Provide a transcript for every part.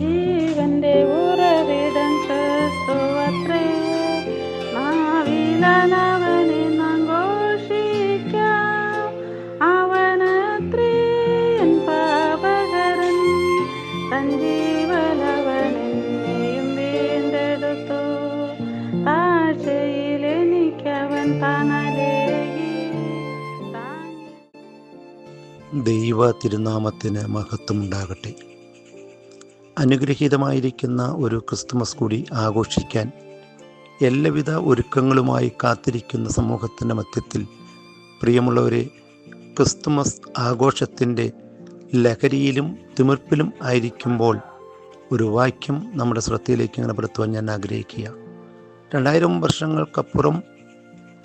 ജീവന്റെ ഉറവിടം ക്രിസ്തുവത്രേ. നാവിലാലവനെ നാം ഘോഷിക്കാം. അവനത്രേ എൻ പാപകരൻ. തൻ ജീവനവനെന്നെയും വീണ്ടെടുത്തു. താഴ്ചയിൽ എനിക്കവൻ തണലേകി. ദൈവ തിരുനാമത്തിന് മഹത്വമുണ്ടാകട്ടെ. അനുഗ്രഹീതമായിരിക്കുന്ന ഒരു ക്രിസ്തുമസ് കൂടി ആഘോഷിക്കാൻ എല്ലാവിധ ഒരുക്കങ്ങളുമായി കാത്തിരിക്കുന്ന സമൂഹത്തിൻ്റെ മധ്യത്തിൽ പ്രിയമുള്ളവരെ, ക്രിസ്തുമസ് ആഘോഷത്തിൻ്റെ ലഹരിയിലും തിമിർപ്പിലും ആയിരിക്കുമ്പോൾ ഒരു വാക്യം നമ്മുടെ ശ്രദ്ധയിലേക്ക് ഇങ്ങനെ പെടുത്തുവാൻ ഞാൻ ആഗ്രഹിക്കുക. 2000 വർഷങ്ങൾക്കപ്പുറം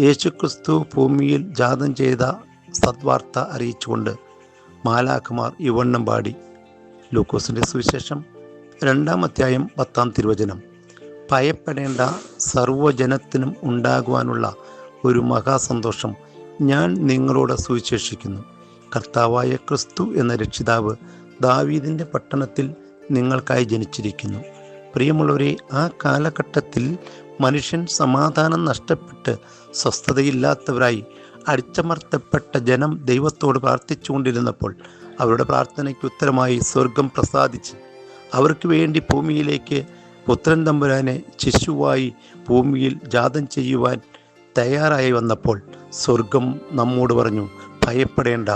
യേശുക്രിസ്തു ഭൂമിയിൽ ജാതം ചെയ്ത സദ്വാർത്ത അറിയിച്ചുകൊണ്ട് മാലാഖമാർ ഇവണ്ണം പാടി. ലൂക്കോസിൻ്റെ സുവിശേഷം 2-ാം അധ്യായം 10-ാം തിരുവചനം. ഭയപ്പെടേണ്ട, സർവ്വജനത്തിനും ഉണ്ടാകുവാനുള്ള ഒരു മഹാസന്തോഷം ഞാൻ നിങ്ങളോട് സുവിശേഷിക്കുന്നു. കർത്താവായ ക്രിസ്തു എന്ന രക്ഷിതാവ് ദാവീദിൻ്റെ പട്ടണത്തിൽ നിങ്ങൾക്കായി ജനിച്ചിരിക്കുന്നു. പ്രിയമുള്ളവരെ, ആ കാലഘട്ടത്തിൽ മനുഷ്യൻ സമാധാനം നഷ്ടപ്പെട്ട് സ്വസ്ഥതയില്ലാത്തവരായി അടിച്ചമർത്തപ്പെട്ട ജനം ദൈവത്തോട് പ്രാർത്ഥിച്ചുകൊണ്ടിരുന്നപ്പോൾ അവരുടെ പ്രാർത്ഥനയ്ക്ക് ഉത്തരമായി സ്വർഗം പ്രസാദിച്ച് അവർക്ക് വേണ്ടി ഭൂമിയിലേക്ക് പുത്രൻ തമ്പുരാനെ ശിശുവായി ഭൂമിയിൽ ജാതം ചെയ്യുവാൻ തയ്യാറായി വന്നപ്പോൾ സ്വർഗം നമ്മോട് പറഞ്ഞു, ഭയപ്പെടേണ്ട,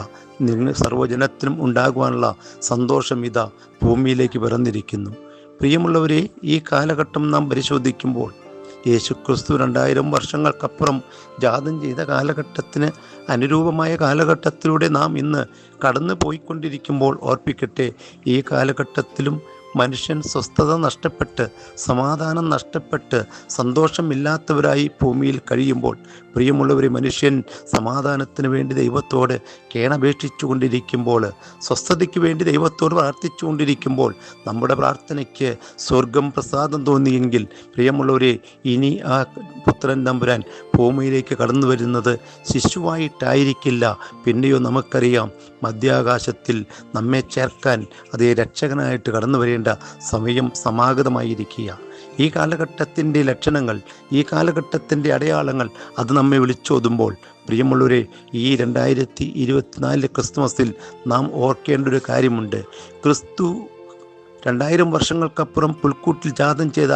നിങ്ങൾ സർവ്വജനത്തിനും ഉണ്ടാകുവാനുള്ള സന്തോഷം ഇതാ ഭൂമിയിലേക്ക് പിറന്നിരിക്കുന്നു. പ്രിയമുള്ളവരെ, ഈ കാലഘട്ടം നാം പരിശോധിക്കുമ്പോൾ യേശുക്രിസ്തു 2000 വർഷങ്ങൾക്കപ്പുറം ജാതം ചെയ്ത കാലഘട്ടത്തിന് അനുരൂപമായ കാലഘട്ടത്തിലൂടെ നാം ഇന്ന് കടന്നു പോയിക്കൊണ്ടിരിക്കുമ്പോൾ ഓർപ്പിക്കട്ടെ, ഈ കാലഘട്ടത്തിലും മനുഷ്യൻ സ്വസ്ഥത നഷ്ടപ്പെട്ട് സമാധാനം നഷ്ടപ്പെട്ട് സന്തോഷമില്ലാത്തവരായി ഭൂമിയിൽ കഴിയുമ്പോൾ, പ്രിയമുള്ളവരെ, മനുഷ്യൻ സമാധാനത്തിന് വേണ്ടി ദൈവത്തോട് കേണപേക്ഷിച്ചു കൊണ്ടിരിക്കുമ്പോൾ, സ്വസ്ഥതയ്ക്ക് വേണ്ടി ദൈവത്തോട് പ്രാർത്ഥിച്ചു കൊണ്ടിരിക്കുമ്പോൾ നമ്മുടെ പ്രാർത്ഥനയ്ക്ക് സ്വർഗം പ്രസാദം തോന്നിയെങ്കിൽ, പ്രിയമുള്ളവരെ, ഇനി ആ പുത്രൻ തമ്പുരാൻ ഭൂമിയിലേക്ക് കടന്നു വരുന്നത് ശിശുവായിട്ടായിരിക്കില്ല. പിന്നെയോ നമുക്കറിയാം, മധ്യാകാശത്തിൽ നമ്മെ ചേർക്കാൻ അതേ രക്ഷകനായിട്ട് കടന്നു വരേണ്ട സമയം സമാഗതമായിരിക്കുക. ഈ കാലഘട്ടത്തിൻ്റെ ലക്ഷണങ്ങൾ, ഈ കാലഘട്ടത്തിൻ്റെ അടയാളങ്ങൾ അത് നമ്മെ വിളിച്ചോതുമ്പോൾ, പ്രിയമുള്ളവരെ, ഈ 2024 ക്രിസ്തുമസിൽ നാം ഓർക്കേണ്ട ഒരു കാര്യമുണ്ട്. ക്രിസ്തു 2000 വർഷങ്ങൾക്കപ്പുറം പുൽക്കൂട്ടിൽ ജാതം ചെയ്ത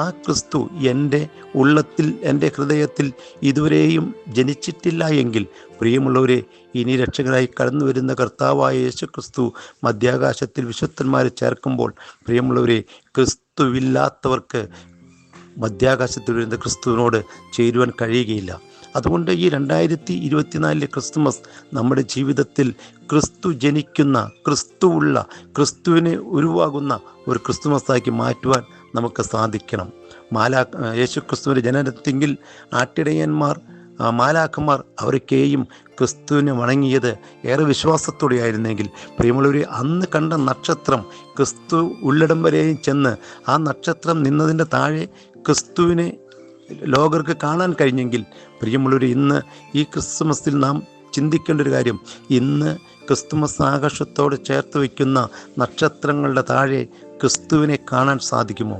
ആ ക്രിസ്തു എൻ്റെ ഉള്ളത്തിൽ, എൻ്റെ ഹൃദയത്തിൽ ഇതുവരെയും ജനിച്ചിട്ടില്ല എങ്കിൽ, പ്രിയമുള്ളവരെ, ഇനി രക്ഷകനായി കടന്നു വരുന്ന കർത്താവായ യേശു ക്രിസ്തു മധ്യാകാശത്തിൽ വിശുദ്ധന്മാരെ ചേർക്കുമ്പോൾ, പ്രിയമുള്ളവരെ, ക്രിസ്തുവില്ലാത്തവർക്ക് മധ്യാകാശത്തിൽ വരുന്ന ക്രിസ്തുവിനോട് ചേരുവാൻ കഴിയുകയില്ല. അതുകൊണ്ട് ഈ 2024 ക്രിസ്തുമസ് നമ്മുടെ ജീവിതത്തിൽ ക്രിസ്തു ജനിക്കുന്ന, ക്രിസ്തുവുള്ള, ക്രിസ്തുവിനെ ഉരുവാകുന്ന ഒരു ക്രിസ്തുമസാക്കി മാറ്റുവാൻ നമുക്ക് സാധിക്കണം. യേശു ക്രിസ്തുവിൻ്റെ ജനനത്തെങ്കിൽ ആട്ടിടയന്മാർ, മാലാഖമാർ അവരൊക്കെയും ക്രിസ്തുവിനെ വണങ്ങിയത് ഏറെ വിശ്വാസത്തോടെയായിരുന്നെങ്കിൽ, പ്രിയമുള്ളവരെ, അന്ന് കണ്ട നക്ഷത്രം ക്രിസ്തു ഉള്ളിടം വരെയും ചെന്ന് ആ നക്ഷത്രം നിന്നതിൻ്റെ താഴെ ക്രിസ്തുവിനെ ലോകർക്ക് കാണാൻ കഴിഞ്ഞെങ്കിൽ, പ്രിയമുള്ളവർ, ഇന്ന് ഈ ക്രിസ്തുമസിൽ നാം ചിന്തിക്കേണ്ട ഒരു കാര്യം, ഇന്ന് ക്രിസ്തുമസ് ആഘോഷത്തോട് ചേർത്ത് വയ്ക്കുന്ന നക്ഷത്രങ്ങളുടെ താഴെ ക്രിസ്തുവിനെ കാണാൻ സാധിക്കുമോ?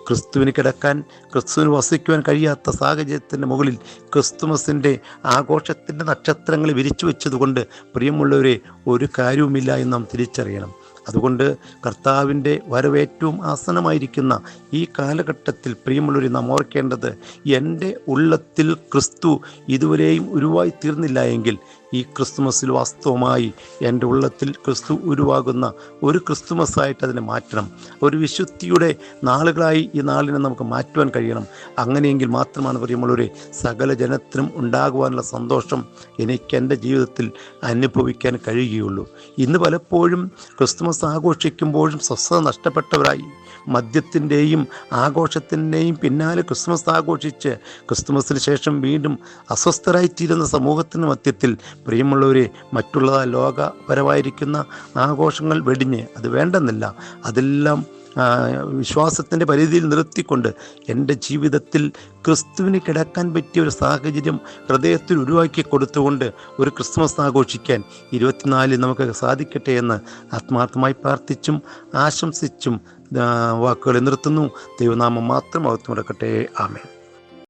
ക്രിസ്തുവിന് കിടക്കാൻ, ക്രിസ്തുവിന് വസിക്കുവാൻ കഴിയാത്ത സാഹചര്യത്തിൻ്റെ മുകളിൽ ക്രിസ്തുമസിൻ്റെ ആഘോഷത്തിൻ്റെ നക്ഷത്രങ്ങൾ വിരിച്ചു വെച്ചതുകൊണ്ട്, പ്രിയമുള്ളവരെ, ഒരു കാര്യവുമില്ല എന്ന് നാം തിരിച്ചറിയണം. അതുകൊണ്ട് കർത്താവിൻ്റെ വരവേറ്റവും ആസന്നമായിരിക്കുന്ന ഈ കാലഘട്ടത്തിൽ, പ്രിയമുള്ളവരെ, നാം ഓർക്കേണ്ടത്, എൻ്റെ ഉള്ളത്തിൽ ക്രിസ്തു ഇതുവരെയും ഉരുവായി തീർന്നില്ല എങ്കിൽ ഈ ക്രിസ്തുമസിൽ വാസ്തവമായി എൻ്റെ ഉള്ളത്തിൽ ക്രിസ്തു ഉരുവാകുന്ന ഒരു ക്രിസ്തുമസായിട്ട് അതിനെ മാറ്റണം. ഒരു വിശുദ്ധിയുടെ നാളുകളായി ഈ നാളിനെ നമുക്ക് മാറ്റുവാൻ കഴിയണം. അങ്ങനെയെങ്കിൽ മാത്രമാണ്, പ്രിയമുള്ളവരെ, സകല ജനത്തിനും ഉണ്ടാകുവാനുള്ള സന്തോഷം എനിക്ക് എൻ്റെ ജീവിതത്തിൽ അനുഭവിക്കാൻ കഴിയുകയുള്ളൂ. ഇന്ന് പലപ്പോഴും ക്രിസ്തുമസ് ആഘോഷിക്കുമ്പോഴും സ്വസ്ഥത നഷ്ടപ്പെട്ടവരായി മദ്യത്തിൻ്റെയും ആഘോഷത്തിൻ്റെയും പിന്നാലെ ക്രിസ്മസ് ആഘോഷിച്ച് ക്രിസ്തുമസിന് ശേഷം വീണ്ടും അസ്വസ്ഥരായിത്തീരുന്ന സമൂഹത്തിന് മധ്യത്തിൽ, പ്രിയമുള്ളവരെ, മറ്റുള്ള ലോകപരമായിരിക്കുന്ന ആഘോഷങ്ങൾ വെടിഞ്ഞ്, അത് വേണ്ടെന്നില്ല, അതെല്ലാം വിശ്വാസത്തിൻ്റെ പരിധിയിൽ നിർത്തിക്കൊണ്ട് എൻ്റെ ജീവിതത്തിൽ ക്രിസ്തുവിന് കിടക്കാൻ പറ്റിയ ഒരു സാഹചര്യം ഹൃദയത്തിൽ ഉരുവാക്കി കൊടുത്തുകൊണ്ട് ഒരു ക്രിസ്മസ് ആഘോഷിക്കാൻ 24 നമുക്ക് സാധിക്കട്ടെ എന്ന് ആത്മാർത്ഥമായി പ്രാർത്ഥിച്ചും ആശംസിച്ചും വാക്കുകളെ നിർത്തുന്നു. ദൈവനാമം മാത്രം അകത്തു നടക്കട്ടെ. ആമേൻ.